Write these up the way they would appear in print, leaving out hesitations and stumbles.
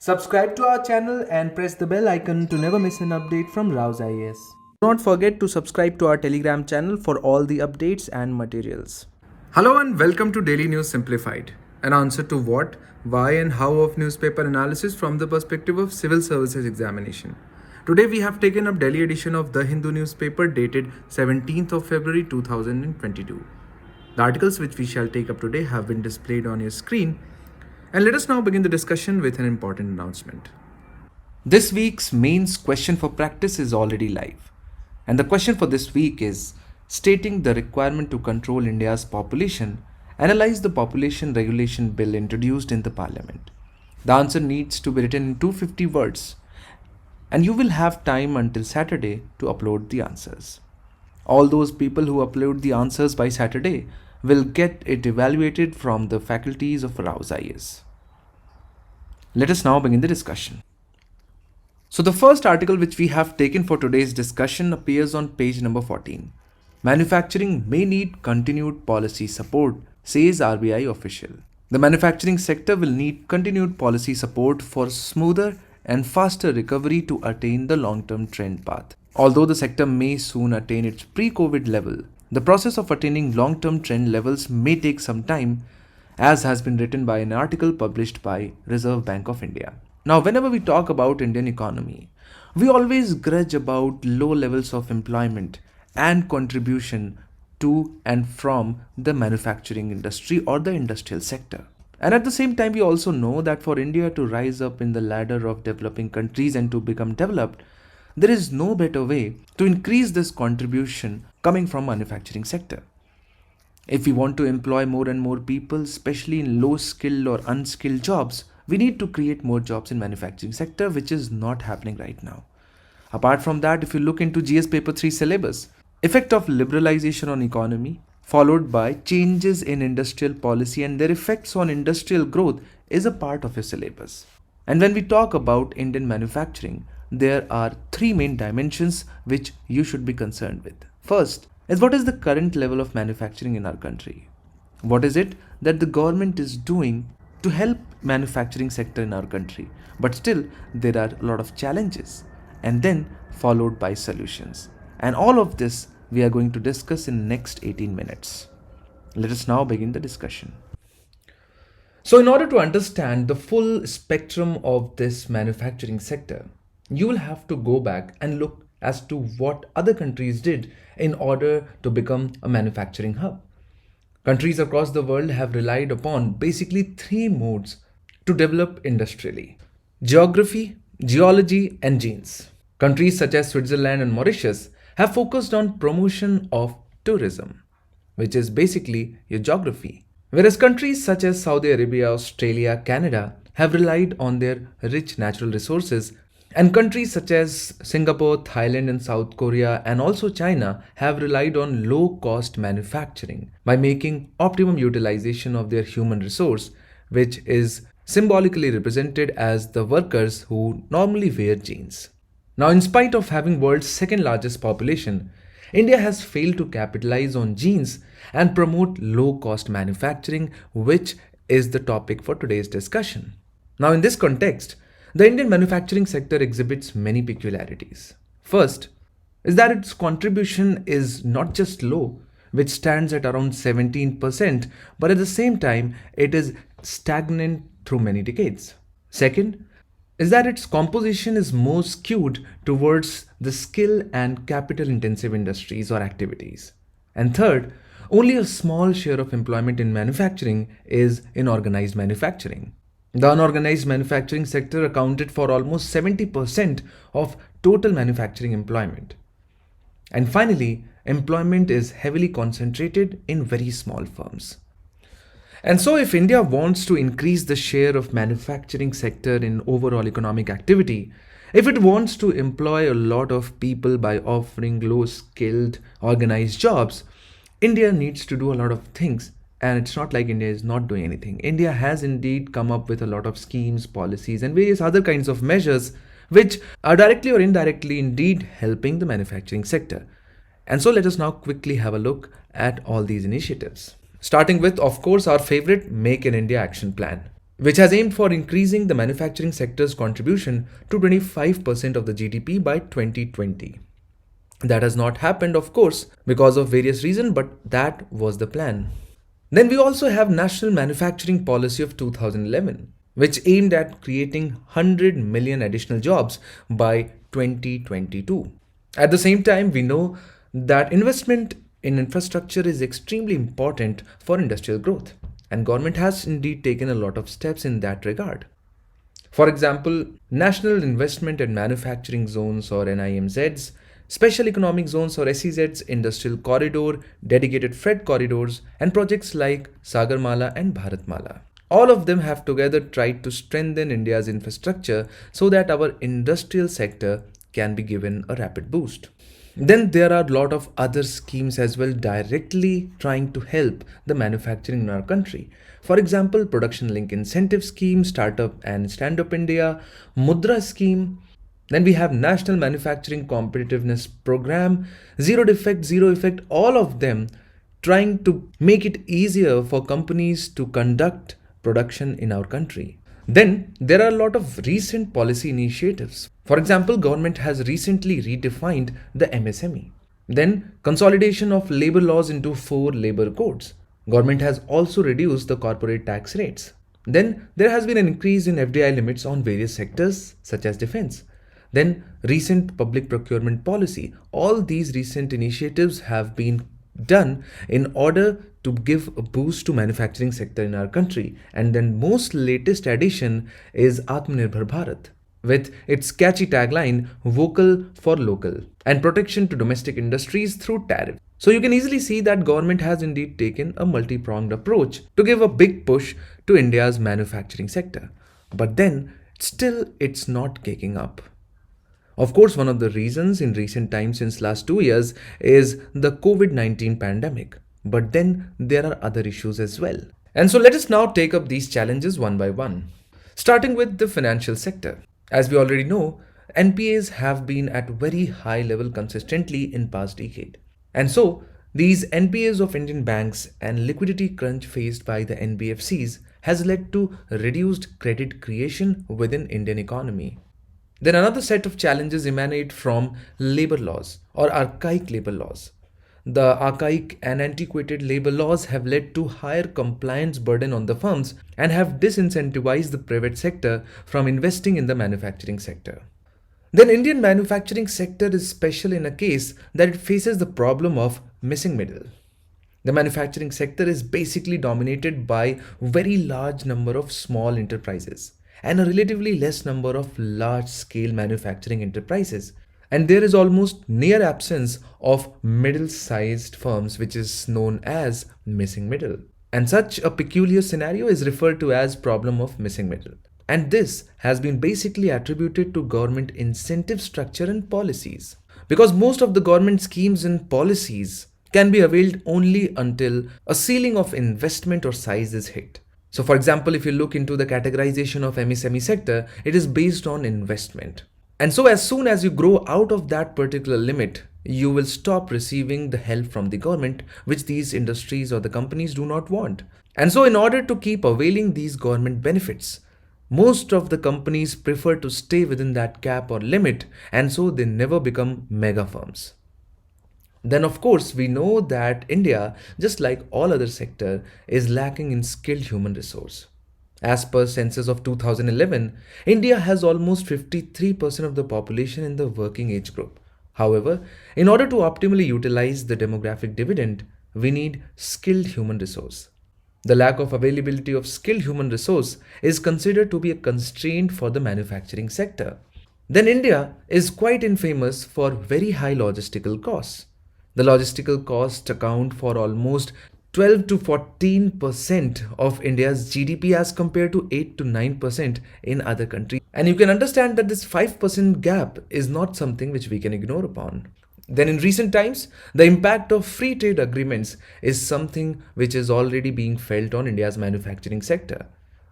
Subscribe to our channel and press the bell icon to never miss an update from RAU'S IAS. Do not forget to subscribe to our Telegram channel for all the updates and materials. Hello and welcome to Daily News Simplified, an answer to what, why and how of newspaper analysis from the perspective of civil services examination. Today we have taken up Delhi edition of The Hindu newspaper dated 17th of February 2022. The articles which we shall take up today have been displayed on your screen. And let us now begin the discussion with an important announcement. This week's mains question for practice is already live. And the question for this week is, stating the requirement to control India's population, analyze the population regulation bill introduced in the parliament. The answer needs to be written in 250 words. And you will have time until Saturday to upload the answers. All those people who upload the answers by Saturday will get it evaluated from the faculties of RAU'S IAS. Let us now begin the discussion. So the first article which we have taken for today's discussion appears on page number 14. Manufacturing may need continued policy support, says RBI official. The manufacturing sector will need continued policy support for smoother and faster recovery to attain the long-term trend path. Although the sector may soon attain its pre-COVID level, the process of attaining long-term trend levels may take some time, as has been written by an article published by Reserve Bank of India. Now, whenever we talk about Indian economy, we always grudge about low levels of employment and contribution to and from the manufacturing industry or the industrial sector. And at the same time, we also know that for India to rise up in the ladder of developing countries and to become developed, there is no better way to increase this contribution coming from manufacturing sector. If we want to employ more and more people, especially in low skilled or unskilled jobs, we need to create more jobs in manufacturing sector, which is not happening right now. Apart from that, if you look into GS paper 3 syllabus, effect of liberalization on economy followed by changes in industrial policy and their effects on industrial growth is a part of your syllabus. And when we talk about Indian manufacturing, there are three main dimensions which you should be concerned with. First is, what is the current level of manufacturing in our country? What is it that the government is doing to help manufacturing sector in our country? But still, there are a lot of challenges, and then followed by solutions. And all of this we are going to discuss in the next 18 minutes. Let us now begin the discussion. So in order to understand the full spectrum of this manufacturing sector, you will have to go back and look as to what other countries did in order to become a manufacturing hub. Countries across the world have relied upon basically three modes to develop industrially: geography, geology, and genes. Countries such as Switzerland and Mauritius have focused on promotion of tourism, which is basically your geography. Whereas countries such as Saudi Arabia, Australia, Canada have relied on their rich natural resources, and countries such as Singapore, Thailand and South Korea and also China have relied on low-cost manufacturing by making optimum utilization of their human resource, which is symbolically represented as the workers who normally wear jeans. Now, in spite of having world's second largest population, India has failed to capitalize on genes and promote low-cost manufacturing, which is the topic for today's discussion. Now, in this context, the Indian manufacturing sector exhibits many peculiarities. First is that its contribution is not just low, which stands at around 17%, but at the same time, it is stagnant through many decades. Second is that its composition is more skewed towards the skill and capital intensive industries or activities. And third, only a small share of employment in manufacturing is in organized manufacturing. The unorganized manufacturing sector accounted for almost 70% of total manufacturing employment. And finally, employment is heavily concentrated in very small firms. And so if India wants to increase the share of manufacturing sector in overall economic activity, if it wants to employ a lot of people by offering low-skilled organized jobs, India needs to do a lot of things. And it's not like India is not doing anything. India has indeed come up with a lot of schemes, policies, and various other kinds of measures which are directly or indirectly indeed helping the manufacturing sector. And so let us now quickly have a look at all these initiatives. Starting with, of course, our favorite Make in India action plan. which has aimed for increasing the manufacturing sector's contribution to 25% of the GDP by 2020. That has not happened, of course, because of various reasons, but that was the plan. Then we also have National Manufacturing Policy of 2011, which aimed at creating 100 million additional jobs by 2022. At the same time, we know that investment in infrastructure is extremely important for industrial growth, and government has indeed taken a lot of steps in that regard. For example, National Investment and Manufacturing Zones or NIMZs, Special Economic Zones or SEZs, Industrial Corridor, Dedicated Freight Corridors, and projects like Sagarmala and Bharatmala. All of them have together tried to strengthen India's infrastructure so that our industrial sector can be given a rapid boost. Then there are a lot of other schemes as well directly trying to help the manufacturing in our country. For example, Production Link Incentive Scheme, Startup and Stand Up India, Mudra Scheme. Then we have National Manufacturing Competitiveness Program, Zero Defect, Zero Effect, all of them trying to make it easier for companies to conduct production in our country. Then there are a lot of recent policy initiatives. For example, government has recently redefined the MSME. Then consolidation of labor laws into 4 labor codes. Government has also reduced the corporate tax rates. Then there has been an increase in FDI limits on various sectors such as defense. Then recent public procurement policy. All these recent initiatives have been done in order to give a boost to manufacturing sector in our country. And then most latest addition is Atmanirbhar Bharat, with its catchy tagline vocal for local and protection to domestic industries through tariff. So you can easily see that government has indeed taken a multi-pronged approach to give a big push to India's manufacturing sector. But then still it's not kicking up. Of course, one of the reasons in recent times since last 2 years is the COVID-19 pandemic. But then there are other issues as well. And so let us now take up these challenges one by one. Starting with the financial sector. As we already know, NPAs have been at very high level consistently in past decade. And so these NPAs of Indian banks and liquidity crunch faced by the NBFCs has led to reduced credit creation within Indian economy. Then another set of challenges emanate from labor laws or archaic labor laws. The archaic and antiquated labor laws have led to higher compliance burden on the firms and have disincentivized the private sector from investing in the manufacturing sector. Then Indian manufacturing sector is special in a case that it faces the problem of missing middle. The manufacturing sector is basically dominated by very large number of small enterprises and a relatively less number of large-scale manufacturing enterprises. And there is almost near absence of middle-sized firms, which is known as missing middle. And such a peculiar scenario is referred to as problem of missing middle. And this has been basically attributed to government incentive structure and policies. Because most of the government schemes and policies can be availed only until a ceiling of investment or size is hit. So for example, if you look into the categorization of MSME sector, it is based on investment. And so as soon as you grow out of that particular limit, you will stop receiving the help from the government, which these industries or the companies do not want. And so in order to keep availing these government benefits, most of the companies prefer to stay within that cap or limit, and so they never become mega firms. Then of course we know that India, just like all other sector, is lacking in skilled human resource. As per census of 2011, India has almost 53% of the population in the working age group. However, in order to optimally utilize the demographic dividend, we need skilled human resource. The lack of availability of skilled human resource is considered to be a constraint for the manufacturing sector. Then India is quite infamous for very high logistical costs. The logistical costs account for almost 12 to 14% of India's GDP as compared to 8 to 9% in other countries. And you can understand that this 5% gap is not something which we can ignore upon. Then in recent times, the impact of free trade agreements is something which is already being felt on India's manufacturing sector.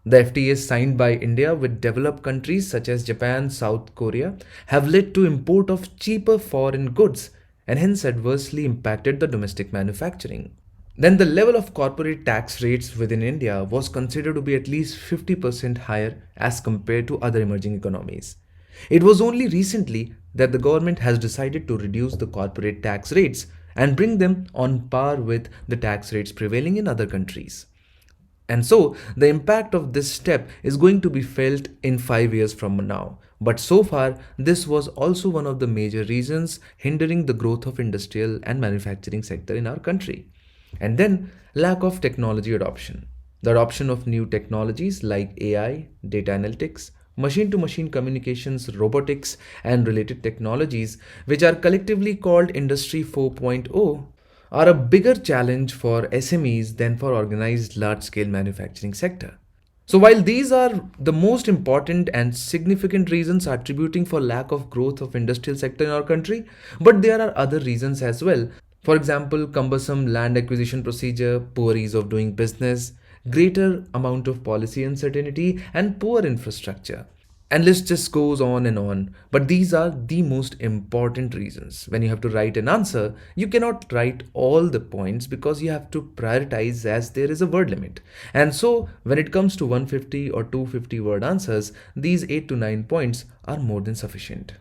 The FTAs signed by India with developed countries such as Japan, South Korea have led to import of cheaper foreign goods and hence adversely impacted the domestic manufacturing. then the level of corporate tax rates within India was considered to be at least 50% higher as compared to other emerging economies. It was only recently that the government has decided to reduce the corporate tax rates and bring them on par with the tax rates prevailing in other countries. And so, the impact of this step is going to be felt in 5 years from now. But so far, this was also one of the major reasons hindering the growth of industrial and manufacturing sector in our country. And then, lack of technology adoption. The adoption of new technologies like AI, data analytics, machine to machine communications, robotics, and related technologies, which are collectively called Industry 4.0, are a bigger challenge for SMEs than for organized large scale manufacturing sector. So while these are the most important and significant reasons attributing for lack of growth of industrial sector in our country, but there are other reasons as well. For example, cumbersome land acquisition procedure, poor ease of doing business, greater amount of policy uncertainty, and poor infrastructure. And list just goes on and on. But these are the most important reasons. When you have to write an answer, you cannot write all the points because you have to prioritize as there is a word limit. And so when it comes to 150 or 250 word answers, these 8 to 9 points are more than sufficient.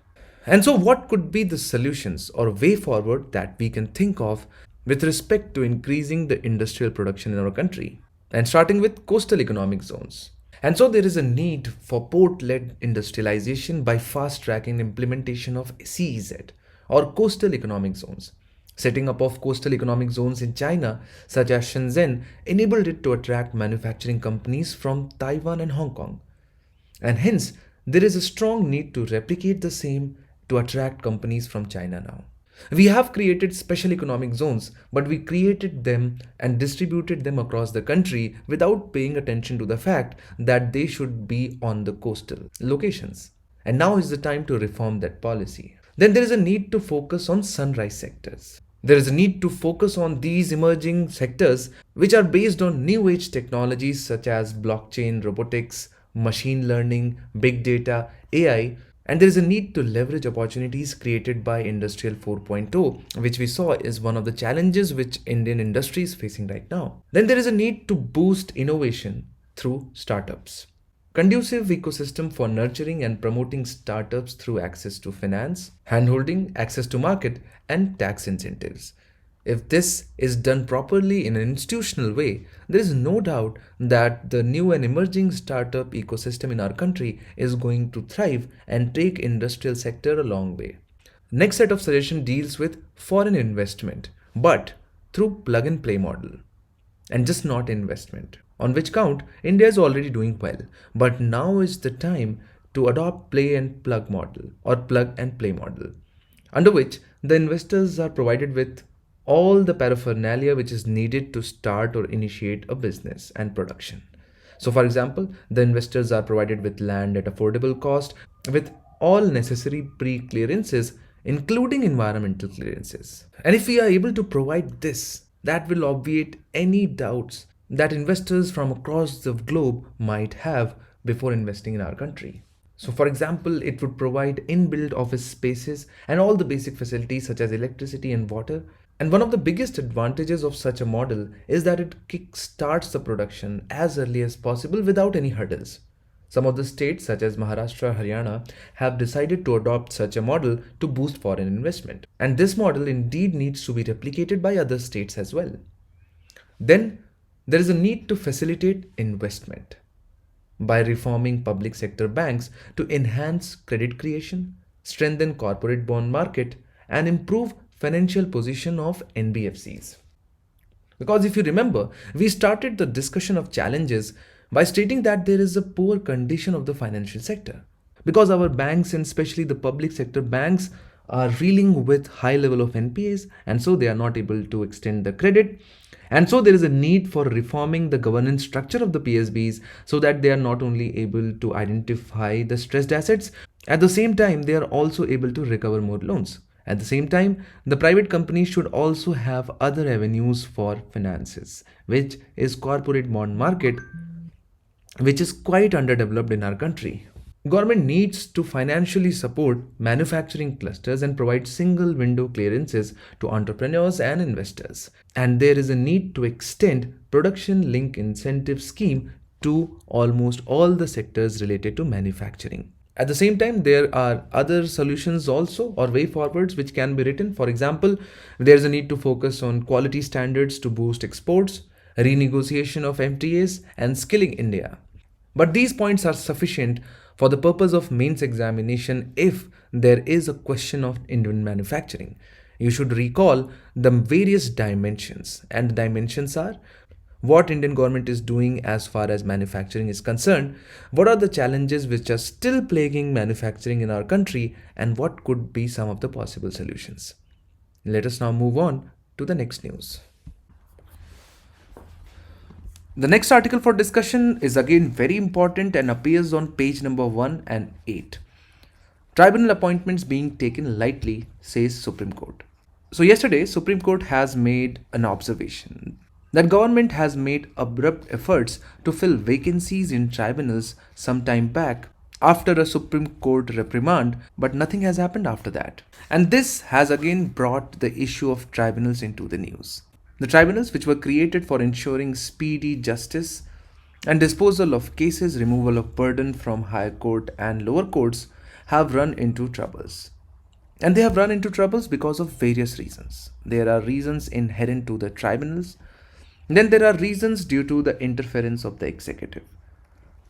And so what could be the solutions or way forward that we can think of with respect to increasing the industrial production in our country? And starting with coastal economic zones. And so there is a need for port-led industrialization by fast-tracking implementation of CEZ or coastal economic zones. Setting up of coastal economic zones in China, such as Shenzhen, enabled it to attract manufacturing companies from Taiwan and Hong Kong. And hence, there is a strong need to replicate the same to attract companies from China now. We have created special economic zones, but we created them and distributed them across the country without paying attention to the fact that they should be on the coastal locations. And now is the time to reform that policy. Then there is a need to focus on sunrise sectors. There is a need to focus on these emerging sectors which are based on new age technologies such as blockchain, robotics, machine learning, big data, AI. And there is a need to leverage opportunities created by Industrial 4.0, which we saw is one of the challenges which Indian industry is facing right now. Then there is a need to boost innovation through startups. Conducive ecosystem for nurturing and promoting startups through access to finance, handholding, access to market, and tax incentives. If this is done properly in an institutional way, there is no doubt that the new and emerging startup ecosystem in our country is going to thrive and take industrial sector a long way. Next set of suggestion deals with foreign investment, but through plug and play model and just not investment. On which count, India is already doing well, but now is the time to adopt play and plug model or plug and play model, under which the investors are provided with all the paraphernalia which is needed to start or initiate a business and production. So for example, the investors are provided with land at affordable cost with all necessary pre-clearances including environmental clearances. And if we are able to provide this, that will obviate any doubts that investors from across the globe might have before investing in our country. So for example, it would provide inbuilt office spaces and all the basic facilities such as electricity and water. And one of the biggest advantages of such a model is that it kick-starts the production as early as possible without any hurdles. Some of the states such as Maharashtra, Haryana have decided to adopt such a model to boost foreign investment. And this model indeed needs to be replicated by other states as well. Then there is a need to facilitate investment by reforming public sector banks to enhance credit creation, strengthen corporate bond market, and improve financial position of NBFCs. Because if you remember, we started the discussion of challenges by stating that there is a poor condition of the financial sector. Because our banks and especially the public sector banks are reeling with high level of NPAs and so they are not able to extend the credit. And so there is a need for reforming the governance structure of the PSBs so that they are not only able to identify the stressed assets, at the same time they are also able to recover more loans. At the same time, the private companies should also have other avenues for finances, which is corporate bond market, which is quite underdeveloped in our country. Government needs to financially support manufacturing clusters and provide single window clearances to entrepreneurs and investors. And there is a need to extend production link incentive scheme to almost all the sectors related to manufacturing. At the same time, there are other solutions also or way forwards which can be written. For example, there's a need to focus on quality standards to boost exports, renegotiation of MTAs, and skilling India. But these points are sufficient for the purpose of mains examination if there is a question of Indian manufacturing. You should recall the various dimensions, and the dimensions are what Indian government is doing as far as manufacturing is concerned, what are the challenges which are still plaguing manufacturing in our country, and what could be some of the possible solutions. Let us now move on to the next news. The next article for discussion is again very important and appears on page number 1 and 8. Tribunal appointments being taken lightly, says Supreme Court. So yesterday, Supreme Court has made an observation that government has made abrupt efforts to fill vacancies in tribunals some time back after a Supreme Court reprimand, but nothing has happened after that. And this has again brought the issue of tribunals into the news. The tribunals, which were created for ensuring speedy justice and disposal of cases, removal of burden from higher court and lower courts, have run into troubles. And they have run into troubles because of various reasons. There are reasons inherent to the tribunals. Then there are reasons due to the interference of the executive.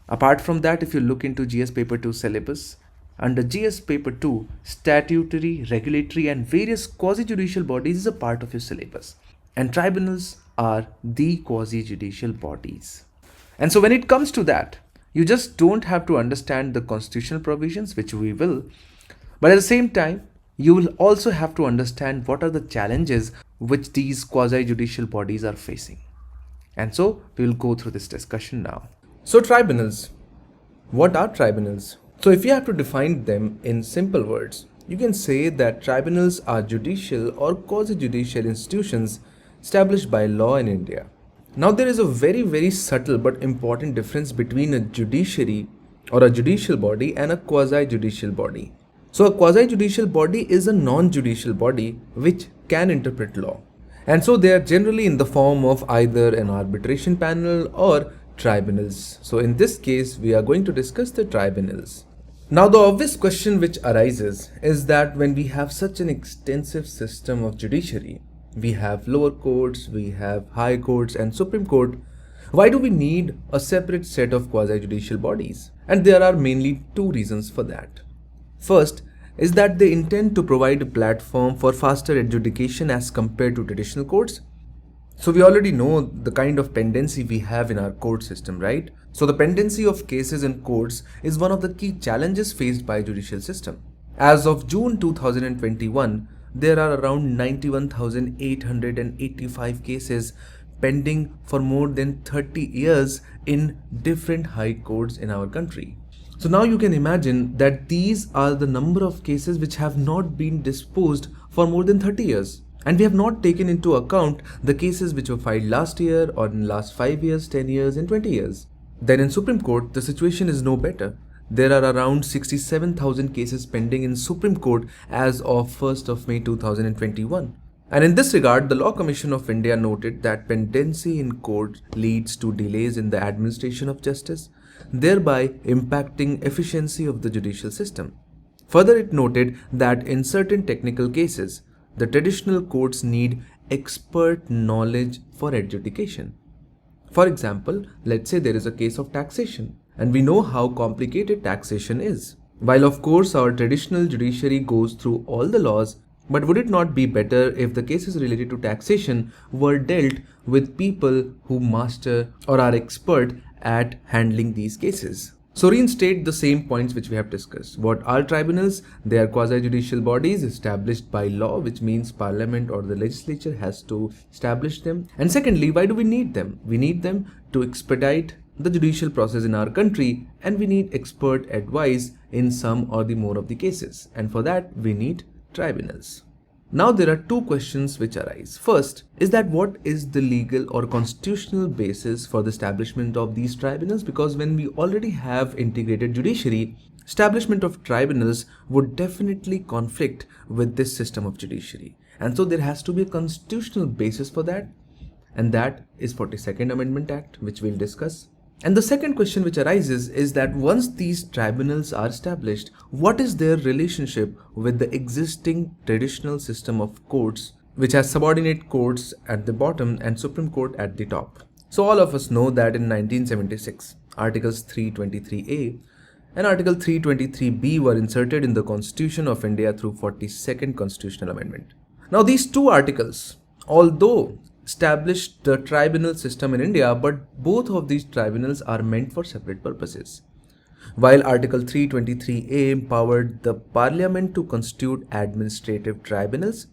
Apart from that, if you look into GS Paper 2 syllabus, under GS Paper 2, statutory, regulatory and various quasi-judicial bodies is a part of your syllabus. And tribunals are the quasi-judicial bodies. And so when it comes to that, you just don't have to understand the constitutional provisions, which we will, but at the same time, you will also have to understand what are the challenges which these quasi-judicial bodies are facing. And so we will go through this discussion now. So tribunals. What are tribunals? So if you have to define them in simple words, you can say that tribunals are judicial or quasi-judicial institutions established by law in India. Now there is a very subtle but important difference between a judiciary or a judicial body and a quasi-judicial body. So a quasi-judicial body is a non-judicial body which can interpret law. And so they are generally in the form of either an arbitration panel or tribunals. So in this case, we are going to discuss the tribunals. Now the obvious question which arises is that when we have such an extensive system of judiciary, we have lower courts, we have high courts and Supreme Court, why do we need a separate set of quasi-judicial bodies? And there are mainly two reasons for that. First is that they intend to provide a platform for faster adjudication as compared to traditional courts. So we already know the kind of pendency we have in our court system, right? So the pendency of cases in courts is one of the key challenges faced by judicial system. As of June 2021, there are around 91,885 cases pending for more than 30 years in different high courts in our country. So now you can imagine that these are the number of cases which have not been disposed for more than 30 years. And we have not taken into account the cases which were filed last year or in last 5 years, 10 years and 20 years. Then in Supreme Court, the situation is no better. There are around 67,000 cases pending in Supreme Court as of 1st of May 2021. And in this regard, the Law Commission of India noted that pendency in court leads to delays in the administration of justice, thereby impacting efficiency of the judicial system. Further, it noted that in certain technical cases, the traditional courts need expert knowledge for adjudication. For example, let's say there is a case of taxation, and we know how complicated taxation is. While of course our traditional judiciary goes through all the laws, but would it not be better if the cases related to taxation were dealt with people who master or are expert at handling these cases? So reinstate the same points which we have discussed. What are tribunals? They are quasi-judicial bodies established by law, which means parliament or the legislature has to establish them. And secondly, why do we need them? We need them to expedite the judicial process in our country, and we need expert advice in some or the more of the cases. And for that, we need tribunals. Now there are two questions which arise. First is that what is the legal or constitutional basis for the establishment of these tribunals? Because when we already have integrated judiciary, establishment of tribunals would definitely conflict with this system of judiciary. And so there has to be a constitutional basis for that, and that is 42nd Amendment Act, which we'll discuss. And the second question which arises is that once these tribunals are established, what is their relationship with the existing traditional system of courts, which has subordinate courts at the bottom and Supreme Court at the top? So all of us know that in 1976, Articles 323A and Article 323B were inserted in the Constitution of India through 42nd Constitutional Amendment. Now these two articles, although established the tribunal system in India, but both of these tribunals are meant for separate purposes. While Article 323A empowered the Parliament to constitute administrative tribunals,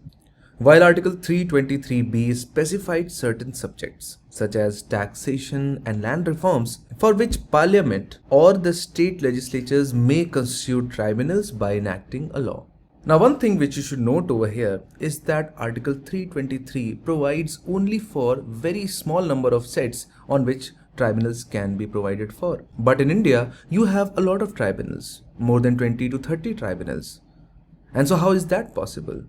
while Article 323B specified certain subjects such as taxation and land reforms for which Parliament or the state legislatures may constitute tribunals by enacting a law. Now, one thing which you should note over here is that Article 323 provides only for very small number of sets on which tribunals can be provided for. But in India, you have a lot of tribunals, more than 20 to 30 tribunals. And so how is that possible?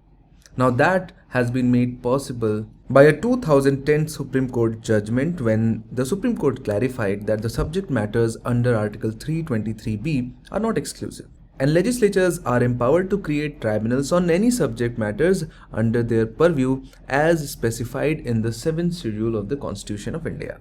Now that has been made possible by a 2010 Supreme Court judgment when the Supreme Court clarified that the subject matters under Article 323B are not exclusive, and legislatures are empowered to create tribunals on any subject matters under their purview as specified in the 7th schedule of the Constitution of India.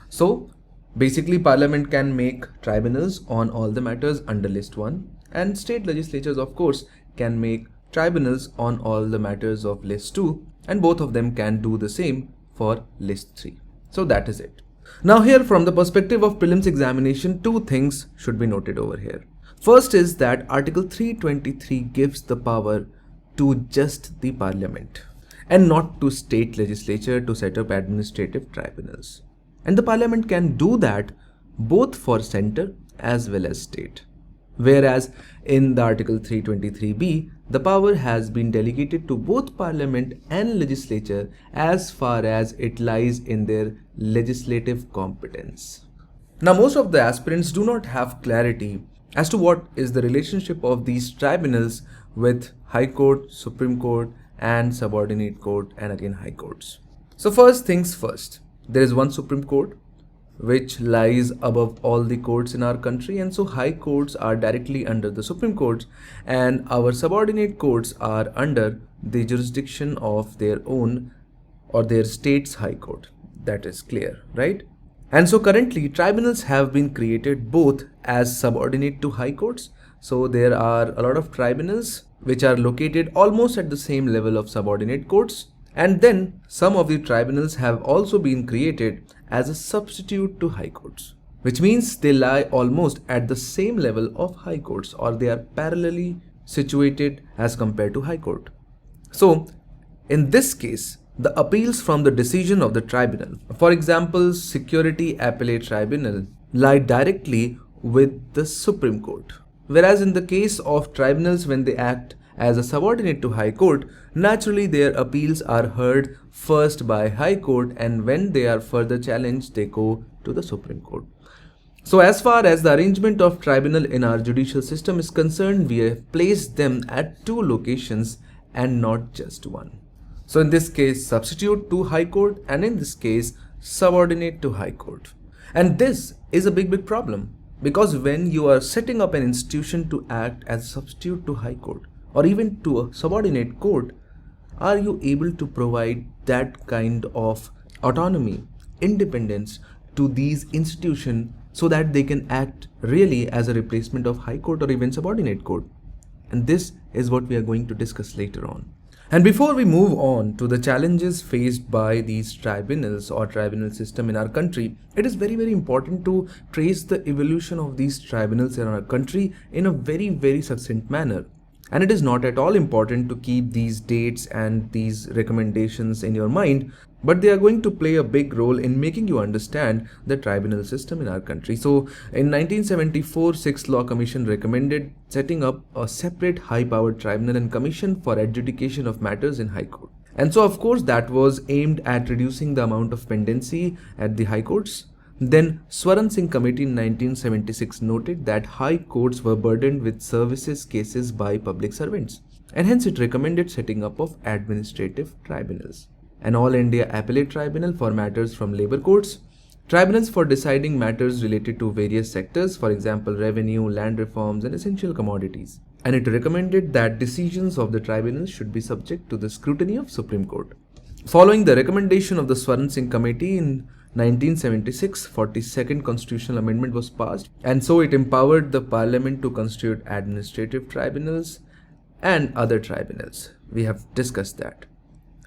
So basically Parliament can make tribunals on all the matters under list 1, and state legislatures of course can make tribunals on all the matters of list 2, and both of them can do the same for list 3. So that is it. Now here, from the perspective of prelims examination, two things should be noted over here. First is that Article 323 gives the power to just the Parliament and not to state legislature to set up administrative tribunals. And the Parliament can do that both for center as well as state. Whereas in the Article 323B, the power has been delegated to both Parliament and legislature as far as it lies in their legislative competence. Now, most of the aspirants do not have clarity as to what is the relationship of these tribunals with High Court, Supreme Court, and subordinate court, and again High Courts. So first things first, there is one Supreme Court which lies above all the courts in our country, and so high courts are directly under the Supreme Court, and our subordinate courts are under the jurisdiction of their own or their state's high court. That is clear, right? And so currently tribunals have been created both as subordinate to high courts. So there are a lot of tribunals which are located almost at the same level of subordinate courts, and then some of the tribunals have also been created as a substitute to high courts, which means they lie almost at the same level of high courts, or they are parallelly situated as compared to high court. So in this case, the appeals from the decision of the tribunal, for example Security Appellate Tribunal, lie directly with the Supreme Court. Whereas in the case of tribunals, when they act as a subordinate to High Court, naturally their appeals are heard first by High Court, and when they are further challenged, they go to the Supreme Court. So as far as the arrangement of tribunal in our judicial system is concerned, we have placed them at two locations and not just one. So in this case, substitute to High Court, and in this case, subordinate to High Court. And this is a big problem, because when you are setting up an institution to act as a substitute to High Court or even to a subordinate court, are you able to provide that kind of autonomy, independence to these institutions so that they can act really as a replacement of High Court or even subordinate court? And this is what we are going to discuss later on. And before we move on to the challenges faced by these tribunals or tribunal system in our country, it is very, very important to trace the evolution of these tribunals in our country in a very, very succinct manner. And it is not at all important to keep these dates and these recommendations in your mind, but they are going to play a big role in making you understand the tribunal system in our country. So in 1974, 6th Law Commission recommended setting up a separate high-powered tribunal and commission for adjudication of matters in High Court. And so of course that was aimed at reducing the amount of pendency at the High Courts. Then Swaran Singh Committee in 1976 noted that high courts were burdened with services cases by public servants, and hence it recommended setting up of administrative tribunals. An All India Appellate Tribunal for matters from labour courts, tribunals for deciding matters related to various sectors, for example revenue, land reforms and essential commodities. And it recommended that decisions of the tribunals should be subject to the scrutiny of Supreme Court. Following the recommendation of the Swaran Singh Committee in 1976, 42nd Constitutional Amendment was passed, and so it empowered the Parliament to constitute administrative tribunals and other tribunals. We have discussed that.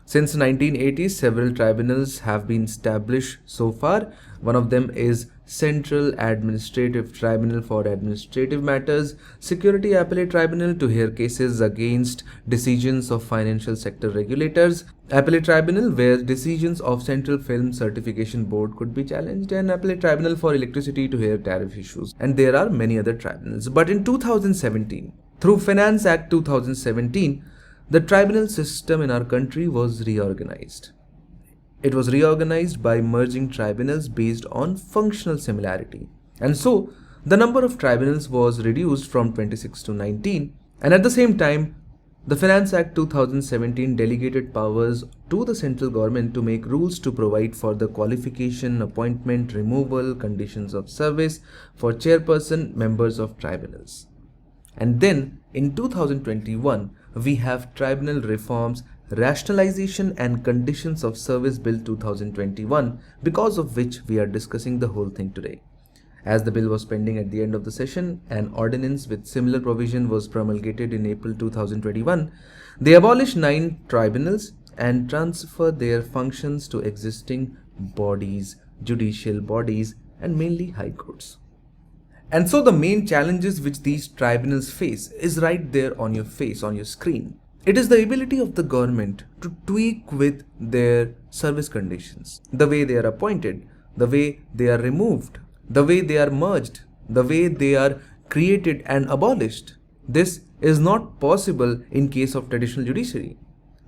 Since 1980, several tribunals have been established so far. One of them is Central Administrative Tribunal for Administrative Matters, Security Appellate Tribunal to hear cases against decisions of financial sector regulators, Appellate Tribunal where decisions of Central Film Certification Board could be challenged, and Appellate Tribunal for Electricity to hear tariff issues. And there are many other tribunals. But in 2017, through Finance Act 2017, the tribunal system in our country was reorganized. It was reorganized by merging tribunals based on functional similarity. And so, the number of tribunals was reduced from 26 to 19. And at the same time, the Finance Act 2017 delegated powers to the central government to make rules to provide for the qualification, appointment, removal, conditions of service for chairperson members of tribunals. And then, in 2021, we have Tribunal Reforms, Rationalization and Conditions of Service Bill 2021, because of which we are discussing the whole thing today. As the bill was pending at the end of the session, an ordinance with similar provision was promulgated in April 2021. They abolished 9 tribunals and transferred their functions to existing bodies, judicial bodies, and mainly high courts. And so the main challenges which these tribunals face is right there on your face, on your screen. It is the ability of the government to tweak with their service conditions, the way they are appointed, the way they are removed, the way they are merged, the way they are created and abolished. This is not possible in case of traditional judiciary.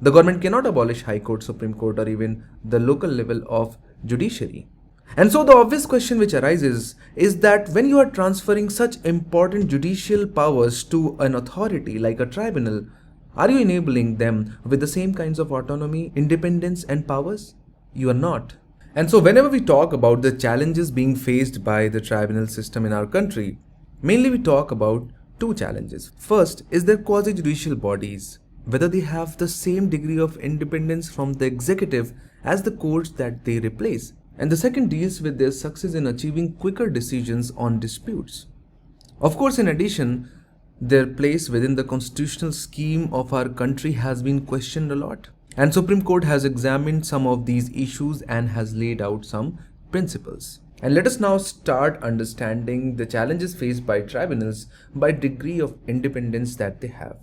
The government cannot abolish High Court, Supreme Court or even the local level of judiciary. And so the obvious question which arises is that when you are transferring such important judicial powers to an authority like a tribunal, are you enabling them with the same kinds of autonomy, independence and powers? You are not. And so whenever we talk about the challenges being faced by the tribunal system in our country, mainly we talk about 2 challenges. First is their quasi-judicial bodies, whether they have the same degree of independence from the executive as the courts that they replace. And the second deals with their success in achieving quicker decisions on disputes. Of course, in addition, their place within the constitutional scheme of our country has been questioned a lot. And Supreme Court has examined some of these issues and has laid out some principles. And let us now start understanding the challenges faced by tribunals by degree of independence that they have.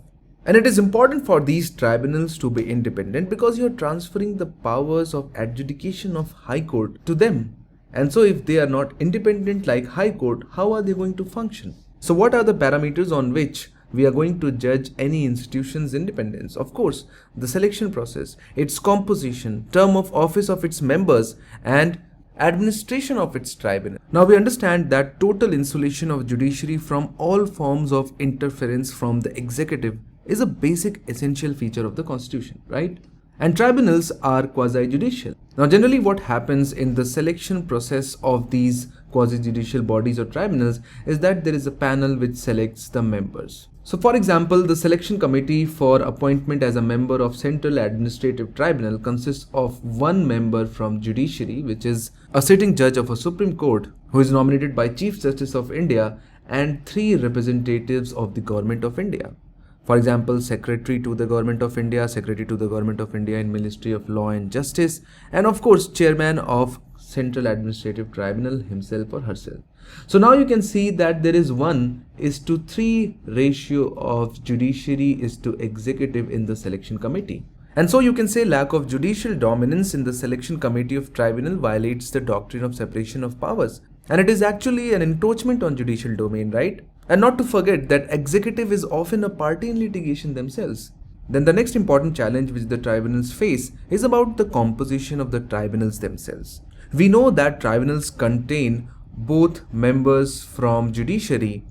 And it is important for these tribunals to be independent because you are transferring the powers of adjudication of High Court to them. And so if they are not independent like High Court, how are they going to function? So what are the parameters on which we are going to judge any institution's independence? Of course, the selection process, its composition, term of office of its members, and administration of its tribunal. Now we understand that total insulation of judiciary from all forms of interference from the executive is a basic essential feature of the constitution, right? And tribunals are quasi-judicial. Now generally what happens in the selection process of these quasi-judicial bodies or tribunals is that there is a panel which selects the members. So for example, the selection committee for appointment as a member of Central Administrative Tribunal consists of 1 member from judiciary, which is a sitting judge of a Supreme Court who is nominated by Chief Justice of India, and 3 representatives of the Government of India. For example, Secretary to the Government of India, Secretary to the Government of India in Ministry of Law and Justice, and of course Chairman of Central Administrative Tribunal himself or herself. So now you can see that there is 1:3 ratio of judiciary is to executive in the selection committee. And so you can say lack of judicial dominance in the selection committee of tribunal violates the doctrine of separation of powers. And it is actually an encroachment on judicial domain, right? And not to forget that executive is often a party in litigation themselves. Then the next important challenge which the tribunals face is about the composition of the tribunals themselves. We know that tribunals contain both members from judiciary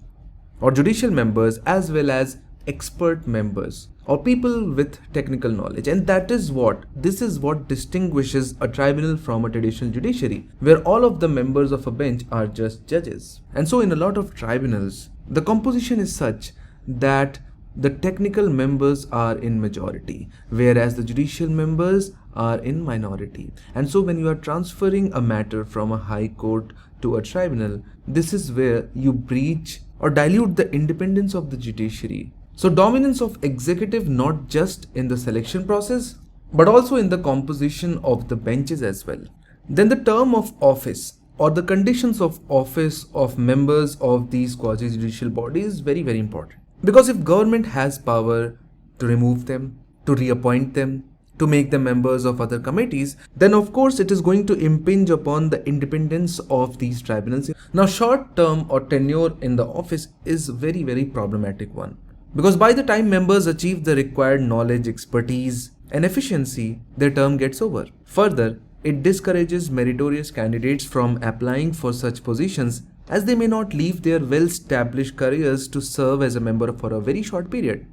or judicial members as well as expert members or people with technical knowledge, and this is what distinguishes a tribunal from a traditional judiciary where all of the members of a bench are just judges. And so in a lot of tribunals the composition is such that the technical members are in majority whereas the judicial members are in minority. And so when you are transferring a matter from a high court to a tribunal, this is where you breach or dilute the independence of the judiciary. So dominance of executive not just in the selection process but also in the composition of the benches as well. Then the term of office or the conditions of office of members of these quasi-judicial bodies is very, very important. Because if government has power to remove them, to reappoint them, to make them members of other committees, then of course it is going to impinge upon the independence of these tribunals. Now short term or tenure in the office is very, very problematic one. Because by the time members achieve the required knowledge, expertise and efficiency, their term gets over. Further, it discourages meritorious candidates from applying for such positions as they may not leave their well-established careers to serve as a member for a very short period.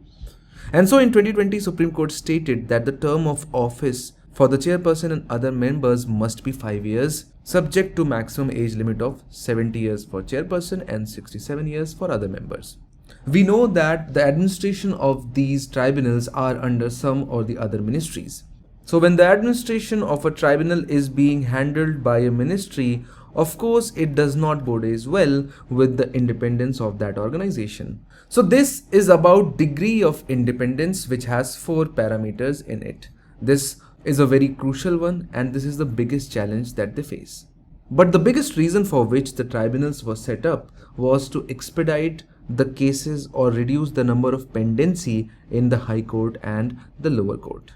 And so in 2020, Supreme Court stated that the term of office for the chairperson and other members must be 5 years, subject to maximum age limit of 70 years for chairperson and 67 years for other members. We know that the administration of these tribunals are under some or the other ministries. So when the administration of a tribunal is being handled by a ministry, of course it does not bode well with the independence of that organization. So this is about degree of independence, which has 4 parameters in it. This is a very crucial one and this is the biggest challenge that they face. But the biggest reason for which the tribunals were set up was to expedite the cases or reduce the number of pendency in the High Court and the lower court.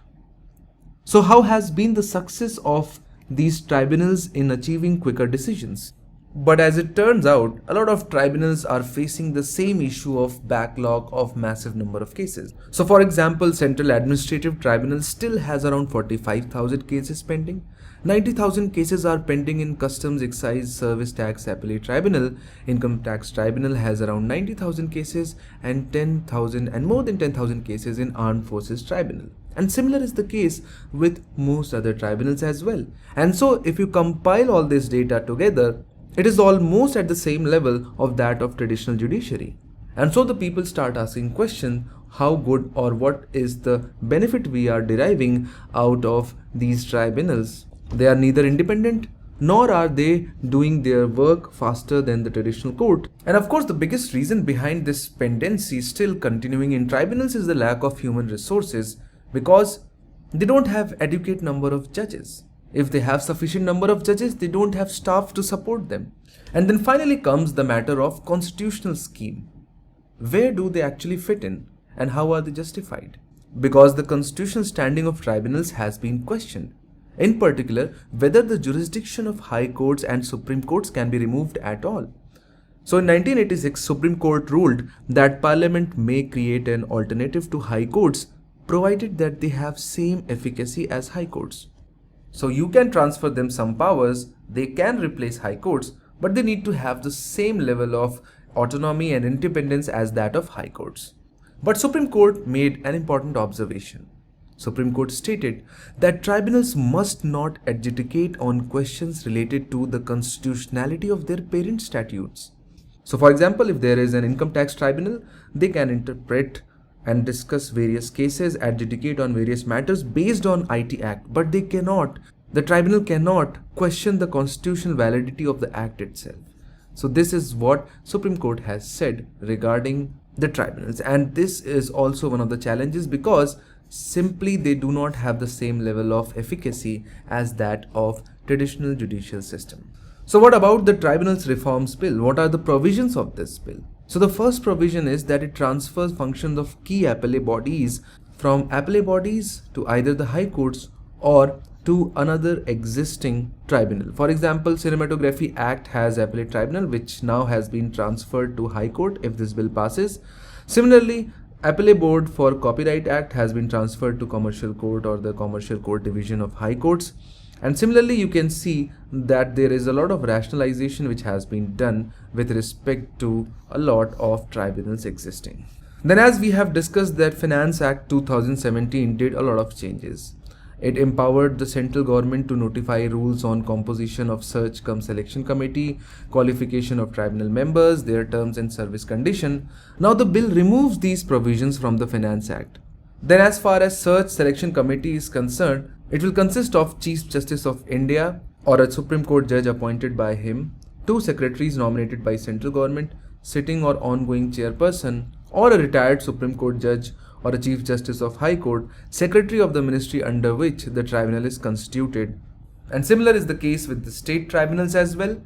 So how has been the success of these tribunals in achieving quicker decisions? But as it turns out, a lot of tribunals are facing the same issue of backlog of massive number of cases. So for example, Central Administrative Tribunal still has around 45,000 cases pending. 90,000 cases are pending in Customs, Excise, Service Tax Appellate Tribunal. Income Tax Tribunal has around 90,000 cases and 10,000 and more than 10,000 cases in Armed Forces Tribunal. And similar is the case with most other tribunals as well. And so if you compile all this data together, it is almost at the same level of that of traditional judiciary. And so the people start asking questions, how good or what is the benefit we are deriving out of these tribunals? They are neither independent nor are they doing their work faster than the traditional court. And of course the biggest reason behind this pendency still continuing in tribunals is the lack of human resources, because they don't have adequate number of judges. If they have sufficient number of judges, they don't have staff to support them. And then finally comes the matter of constitutional scheme. Where do they actually fit in and how are they justified? Because the constitutional standing of tribunals has been questioned. In particular, whether the jurisdiction of high courts and Supreme Courts can be removed at all. So in 1986, Supreme Court ruled that Parliament may create an alternative to high courts provided that they have same efficacy as high courts. So you can transfer them some powers, they can replace high courts, but they need to have the same level of autonomy and independence as that of high courts. But Supreme Court made an important observation. Supreme Court stated that tribunals must not adjudicate on questions related to the constitutionality of their parent statutes. So for example, if there is an income tax tribunal, they can interpret and discuss various cases, adjudicate on various matters based on IT Act, but the tribunal cannot question the constitutional validity of the Act itself. So this is what Supreme Court has said regarding the tribunals, and this is also one of the challenges because simply they do not have the same level of efficacy as that of traditional judicial system. So what about the Tribunals Reforms Bill? What are the provisions of this bill? So the first provision is that it transfers functions of key appellate bodies from appellate bodies to either the high courts or to another existing tribunal. For example, Cinematography Act has appellate tribunal, which now has been transferred to High Court if this bill passes. Similarly, Appellate Board for Copyright Act has been transferred to Commercial Court or the Commercial Court Division of High Courts. And similarly, you can see that there is a lot of rationalization which has been done with respect to a lot of tribunals existing. Then, as we have discussed, that Finance Act 2017 did a lot of changes. It empowered the central government to notify rules on composition of search cum selection committee, qualification of tribunal members, their terms and service condition. Now the bill removes these provisions from the Finance Act. Then, as far as search selection committee is concerned, it will consist of Chief Justice of India or a Supreme Court judge appointed by him, two secretaries nominated by central government, sitting or ongoing chairperson, or a retired Supreme Court judge or a Chief Justice of High Court, secretary of the ministry under which the tribunal is constituted. And similar is the case with the state tribunals as well.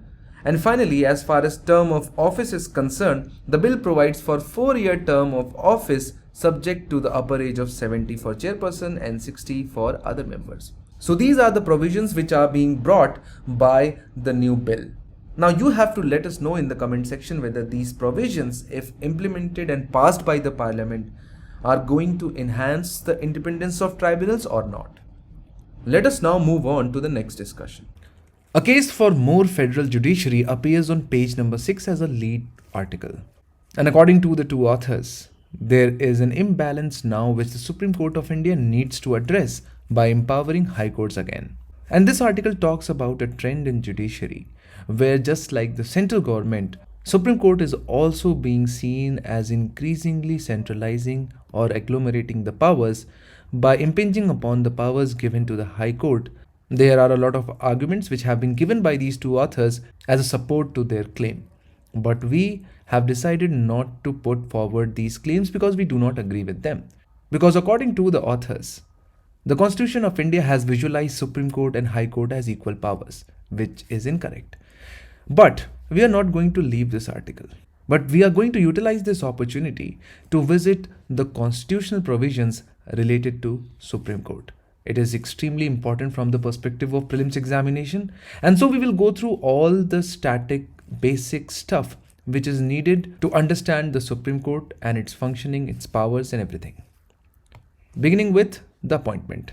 And finally, as far as term of office is concerned, the bill provides for 4-year term of office subject to the upper age of 70 for chairperson and 60 for other members. So these are the provisions which are being brought by the new bill. Now you have to let us know in the comment section whether these provisions, if implemented and passed by the parliament, are going to enhance the independence of tribunals or not. Let us now move on to the next discussion. A case for more federal judiciary appears on page number 6 as a lead article. And according to the two authors, there is an imbalance now which the Supreme Court of India needs to address by empowering high courts again. And this article talks about a trend in judiciary where, just like the central government, Supreme Court is also being seen as increasingly centralizing or agglomerating the powers by impinging upon the powers given to the High Court. There are a lot of arguments which have been given by these two authors as a support to their claim. But we have decided not to put forward these claims because we do not agree with them. Because according to the authors, the Constitution of India has visualized Supreme Court and High Court as equal powers, which is incorrect. But we are not going to leave this article. But we are going to utilize this opportunity to visit the constitutional provisions related to Supreme Court. It is extremely important from the perspective of prelims examination. And so we will go through all the static, basic stuff which is needed to understand the Supreme Court and its functioning, its powers and everything. Beginning with the appointment.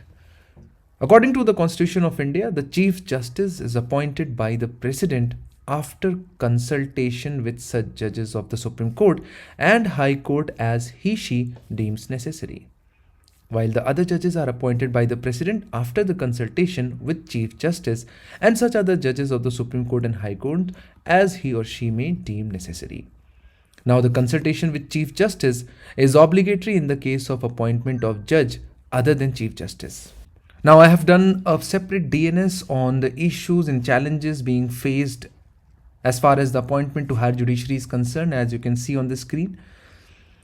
According to the Constitution of India, the Chief Justice is appointed by the President after consultation with such judges of the Supreme Court and High Court as he/she deems necessary, while the other judges are appointed by the President after the consultation with Chief Justice and such other judges of the Supreme Court and High Court as he or she may deem necessary. Now, the consultation with Chief Justice is obligatory in the case of appointment of judge other than Chief Justice. Now, I have done a separate DNS on the issues and challenges being faced as far as the appointment to higher judiciary is concerned, as you can see on the screen.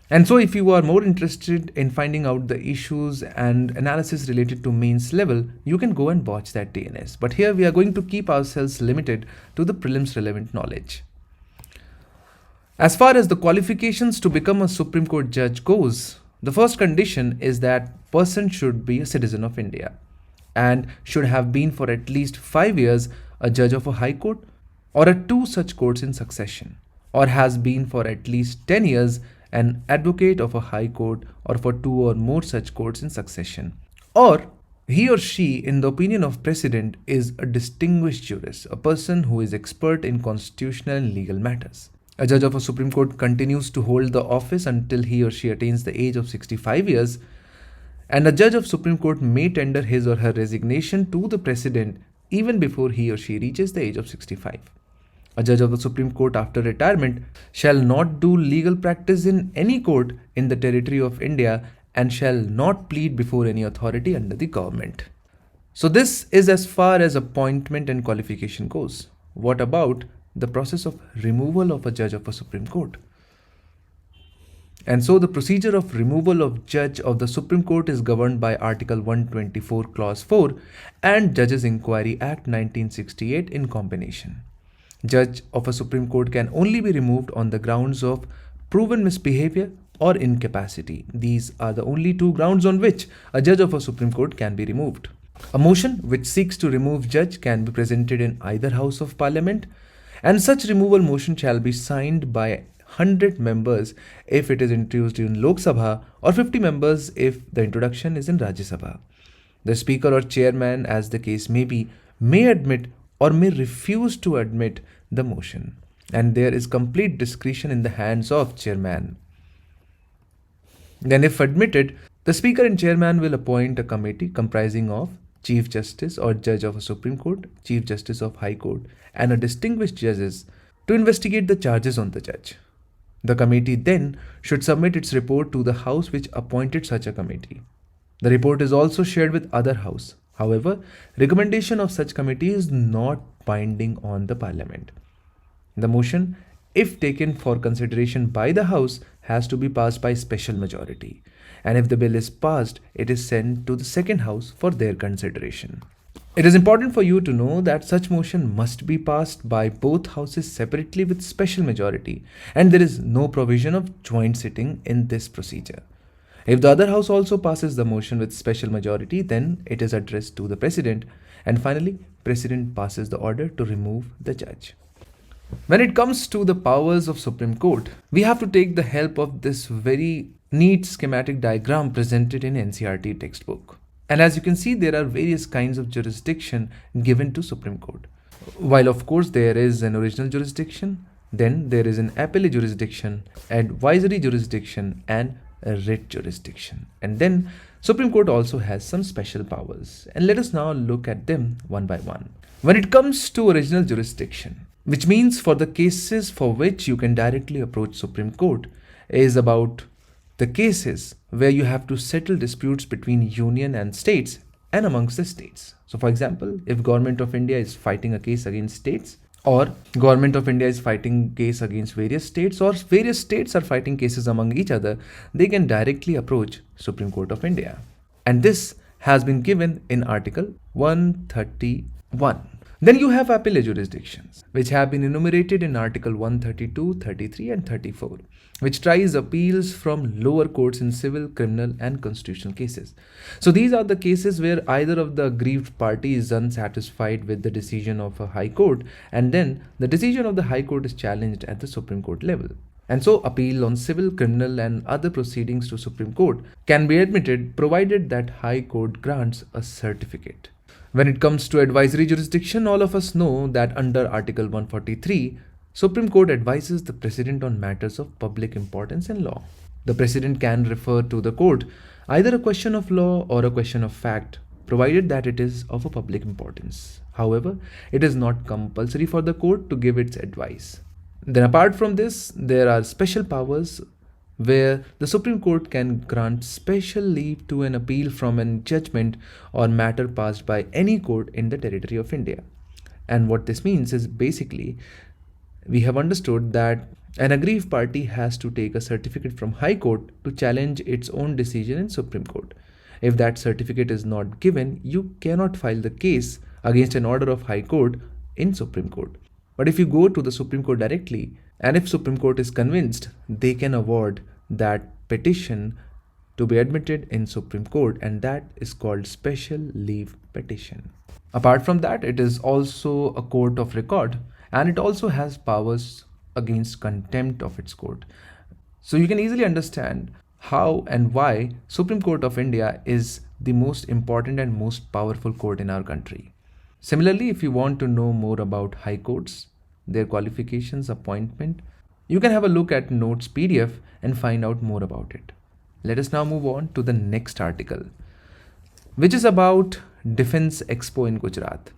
And so if you are more interested in finding out the issues and analysis related to mains level, you can go and watch that DNS. But here we are going to keep ourselves limited to the prelims relevant knowledge. As far as the qualifications to become a Supreme Court judge goes, the first condition is that person should be a citizen of India and should have been for at least 5 years a judge of a high court or at 2 such courts in succession, or has been for at least 10 years an advocate of a high court or for 2 or more such courts in succession, or he or she, in the opinion of President, is a distinguished jurist, a person who is expert in constitutional and legal matters. A judge of a Supreme Court continues to hold the office until he or she attains the age of 65 years, and a judge of Supreme Court may tender his or her resignation to the President even before he or she reaches the age of 65. A judge of the Supreme Court after retirement shall not do legal practice in any court in the territory of India and shall not plead before any authority under the government. So this is as far as appointment and qualification goes. What about the process of removal of a judge of a Supreme Court? And so the procedure of removal of judge of the Supreme Court is governed by Article 124 Clause 4 and Judges Inquiry Act 1968 in combination. Judge of a Supreme Court can only be removed on the grounds of proven misbehavior or incapacity. These are the only 2 grounds on which a judge of a Supreme Court can be removed. A motion which seeks to remove judge can be presented in either House of Parliament, and such removal motion shall be signed by 100 members if it is introduced in Lok Sabha or 50 members if the introduction is in Rajya Sabha. The Speaker or Chairman, as the case may be, may admit or may refuse to admit the motion, and there is complete discretion in the hands of chairman. Then, if admitted, the Speaker and Chairman will appoint a committee comprising of Chief Justice or Judge of a Supreme Court, Chief Justice of High Court, and a distinguished judges to investigate the charges on the judge. The committee then should submit its report to the House which appointed such a committee. The report is also shared with other House. However, recommendation of such committee is not binding on the Parliament. The motion, if taken for consideration by the House, has to be passed by special majority. And if the bill is passed, it is sent to the second House for their consideration. It is important for you to know that such motion must be passed by both houses separately with special majority, and there is no provision of joint sitting in this procedure. If the other house also passes the motion with special majority, then it is addressed to the President, and finally, President passes the order to remove the judge. When it comes to the powers of Supreme Court, we have to take the help of this very neat schematic diagram presented in NCERT textbook. And as you can see, there are various kinds of jurisdiction given to Supreme Court. While of course there is an original jurisdiction, then there is an appellate jurisdiction, advisory jurisdiction, and a writ jurisdiction. And then Supreme Court also has some special powers. And let us now look at them one by one. When it comes to original jurisdiction, which means for the cases for which you can directly approach Supreme Court, is about the cases where you have to settle disputes between union and states and amongst the states. So for example, if Government of India is fighting a case against states, or Government of India is fighting case against various states, or various states are fighting cases among each other, they can directly approach Supreme Court of India. And this has been given in Article 131. Then you have appellate jurisdictions, which have been enumerated in Article 132, 33 and 34, which tries appeals from lower courts in civil, criminal and constitutional cases. So these are the cases where either of the aggrieved party is unsatisfied with the decision of a high court, and then the decision of the high court is challenged at the Supreme Court level. And so appeal on civil, criminal and other proceedings to Supreme Court can be admitted provided that High Court grants a certificate. When it comes to advisory jurisdiction, all of us know that under Article 143, Supreme Court advises the President on matters of public importance in law. The President can refer to the court either a question of law or a question of fact, provided that it is of a public importance. However, it is not compulsory for the court to give its advice. Then apart from this, there are special powers where the Supreme Court can grant special leave to an appeal from a judgment or matter passed by any court in the territory of India. And what this means is basically, we have understood that an aggrieved party has to take a certificate from High Court to challenge its own decision in Supreme Court. If that certificate is not given, you cannot file the case against an order of High Court in Supreme Court. But if you go to the Supreme Court directly, and if Supreme Court is convinced, they can award that petition to be admitted in Supreme Court, and that is called special leave petition. Apart from that, it is also a court of record, and it also has powers against contempt of its court. So you can easily understand how and why Supreme Court of India is the most important and most powerful court in our country. Similarly, if you want to know more about high courts, their qualifications, appointment, you can have a look at Notes PDF and find out more about it. Let us now move on to the next article, which is about Defense Expo in Gujarat.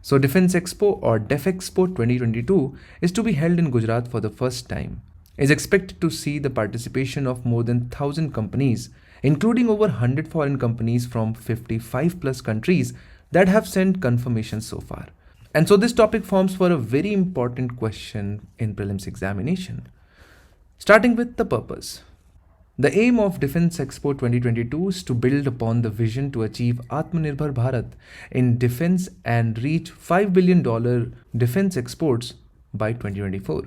So Defense Expo or DefExpo 2022 is to be held in Gujarat for the first time. Is expected to see the participation of more than 1,000 companies, including over 100 foreign companies from 55 plus countries that have sent confirmations so far. And so this topic forms for a very important question in prelims examination. Starting with the purpose. The aim of Defense Expo 2022 is to build upon the vision to achieve Atmanirbhar Bharat in defense and reach $5 billion defense exports by 2024.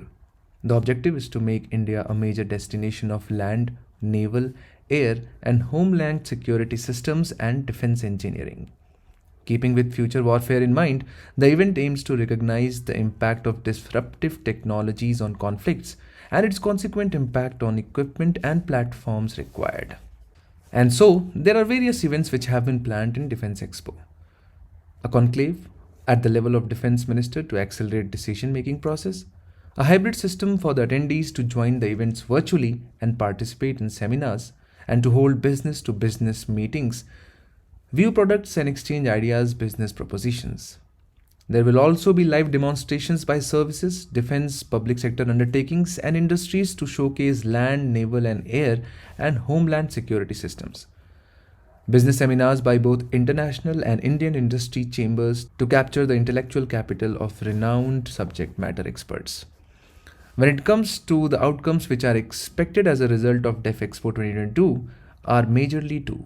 The objective is to make India a major destination of land, naval, air, and homeland security systems and defense engineering. Keeping with future warfare in mind, the event aims to recognize the impact of disruptive technologies on conflicts and its consequent impact on equipment and platforms required. And so, there are various events which have been planned in Defense Expo. A conclave, at the level of Defense Minister to accelerate decision-making process, a hybrid system for the attendees to join the events virtually and participate in seminars, and to hold business-to-business meetings, view products and exchange ideas, business propositions. There will also be live demonstrations by services, defense, public sector undertakings, and industries to showcase land, naval, and air and homeland security systems. Business seminars by both international and Indian industry chambers to capture the intellectual capital of renowned subject matter experts. When it comes to the outcomes which are expected as a result of DefExpo 2022 are majorly two.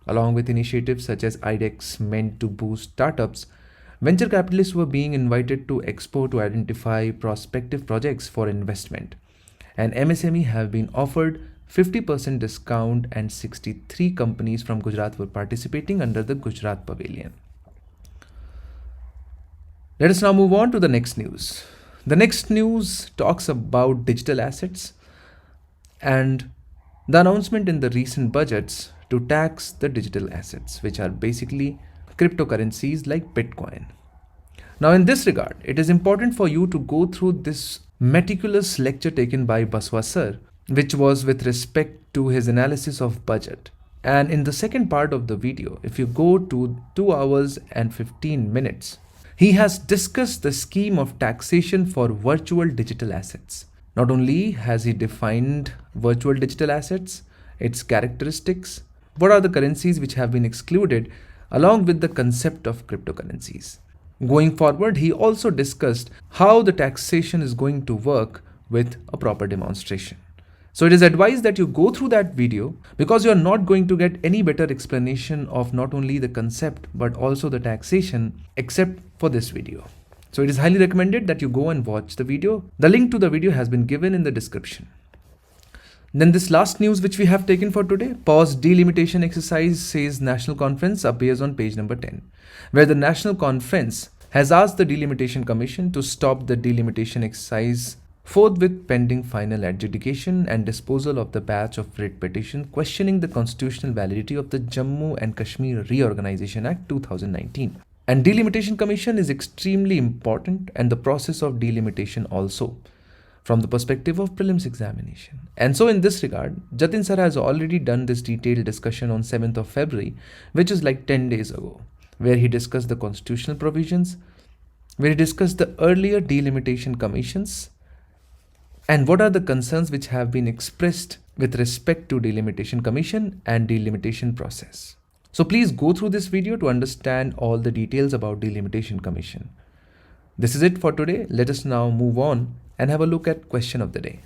Along with initiatives such as IDEX meant to boost startups, venture capitalists were being invited to Expo to identify prospective projects for investment, and MSME have been offered 50% discount, and 63 companies from Gujarat were participating under the Gujarat Pavilion. Let us now move on to the next news. The next news talks about digital assets and the announcement in the recent budgets to tax the digital assets, which are basically cryptocurrencies like Bitcoin. Now, in this regard, it is important for you to go through this meticulous lecture taken by Baswa sir, which was with respect to his analysis of budget. And in the second part of the video, if you go to 2 hours and 15 minutes, he has discussed the scheme of taxation for virtual digital assets. Not only has he defined virtual digital assets, its characteristics, what are the currencies which have been excluded, along with the concept of cryptocurrencies. Going forward, he also discussed how the taxation is going to work with a proper demonstration. So it is advised that you go through that video because you are not going to get any better explanation of not only the concept but also the taxation except for this video. So it is highly recommended that you go and watch the video. The link to the video has been given in the description. Then this last news which we have taken for today, pause delimitation exercise says National Conference, appears on page number 10, where the National Conference has asked the Delimitation Commission to stop the delimitation exercise forthwith pending final adjudication and disposal of the batch of writ petition questioning the constitutional validity of the Jammu and Kashmir Reorganization Act 2019. And Delimitation Commission is extremely important, and the process of delimitation also, from the perspective of prelims examination. And so in this regard, Jatin sir has already done this detailed discussion on 7th of February, which is like 10 days ago, where he discussed the constitutional provisions, where he discussed the earlier delimitation commissions, and what are the concerns which have been expressed with respect to delimitation commission and delimitation process. So please go through this video to understand all the details about delimitation commission. This is it for today. Let us now move on and have a look at question of the day.